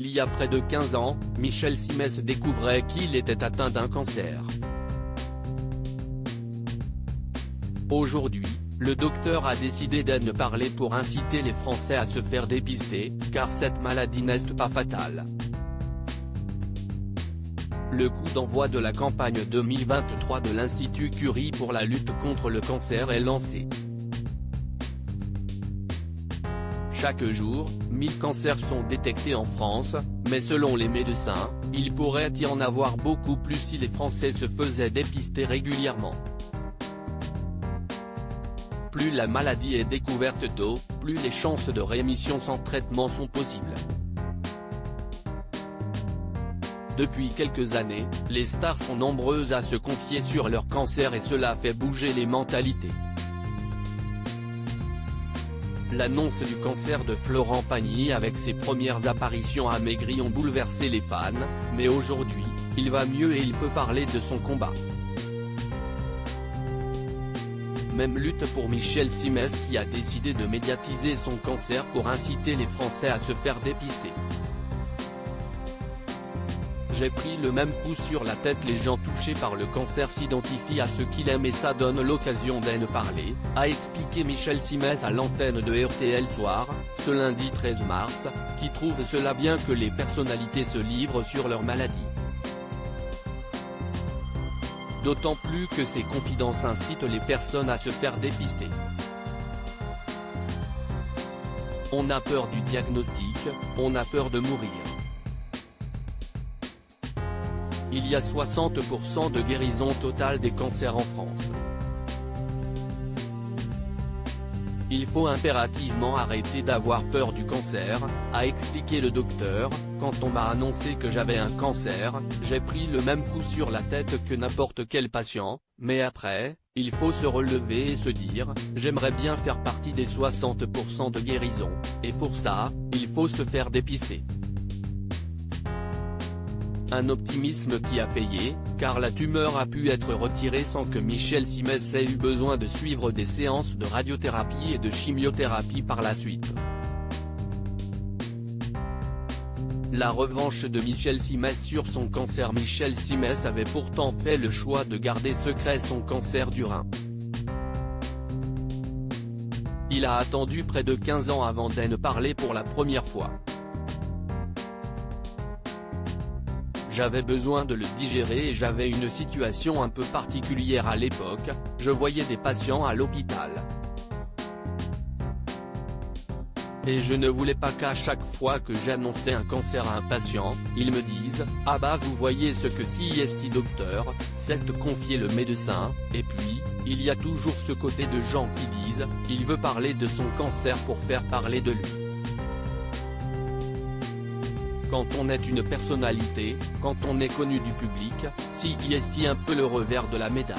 Il y a près de 15 ans, Michel Simès découvrait qu'il était atteint d'un cancer. Aujourd'hui, le docteur a décidé d'en parler pour inciter les Français à se faire dépister, car cette maladie n'est pas fatale. Le coup d'envoi de la campagne 2023 de l'Institut Curie pour la lutte contre le cancer est lancé. Chaque jour, 1000 cancers sont détectés en France, mais selon les médecins, il pourrait y en avoir beaucoup plus si les Français se faisaient dépister régulièrement. Plus la maladie est découverte tôt, plus les chances de rémission sans traitement sont possibles. Depuis quelques années, les stars sont nombreuses à se confier sur leur cancer et cela fait bouger les mentalités. L'annonce du cancer de Florent Pagny avec ses premières apparitions à Maigri ont bouleversé les fans, mais aujourd'hui, il va mieux et il peut parler de son combat. Même lutte pour Michel Simès qui a décidé de médiatiser son cancer pour inciter les Français à se faire dépister. J'ai pris le même coup sur la tête, les gens touchés par le cancer s'identifient à ce qu'il aime et ça donne l'occasion d'en parler, a expliqué Michel Simès à l'antenne de RTL Soir, ce lundi 13 mars, qui trouve cela bien que les personnalités se livrent sur leur maladie. D'autant plus que ces confidences incitent les personnes à se faire dépister. On a peur du diagnostic, on a peur de mourir. Il y a 60% de guérison totale des cancers en France. Il faut impérativement arrêter d'avoir peur du cancer, a expliqué le docteur. Quand on m'a annoncé que j'avais un cancer, j'ai pris le même coup sur la tête que n'importe quel patient, mais après, il faut se relever et se dire, j'aimerais bien faire partie des 60% de guérison, et pour ça, il faut se faire dépister. Un optimisme qui a payé, car la tumeur a pu être retirée sans que Michel Simès ait eu besoin de suivre des séances de radiothérapie et de chimiothérapie par la suite. La revanche de Michel Simès sur son cancer. Michel Simès avait pourtant fait le choix de garder secret son cancer du rein. Il a attendu près de 15 ans avant d'en parler pour la première fois. J'avais besoin de le digérer et j'avais une situation un peu particulière à l'époque, je voyais des patients à l'hôpital. Et je ne voulais pas qu'à chaque fois que j'annonçais un cancer à un patient, ils me disent « Ah bah vous voyez ce que si est docteur, c'est confier le médecin », et puis, il y a toujours ce côté de gens qui disent « Il veut parler de son cancer pour faire parler de lui ». Quand on est une personnalité, quand on est connu du public, si est un peu le revers de la médaille.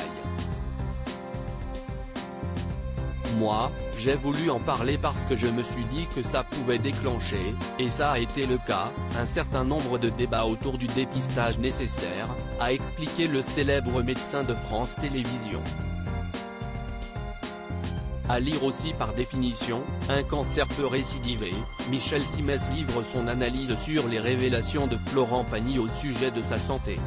Moi, j'ai voulu en parler parce que je me suis dit que ça pouvait déclencher, et ça a été le cas, un certain nombre de débats autour du dépistage nécessaire, a expliqué le célèbre médecin de France Télévisions. À lire aussi par définition, un cancer peut récidiver. Michel Simès livre son analyse sur les révélations de Florent Pagny au sujet de sa santé.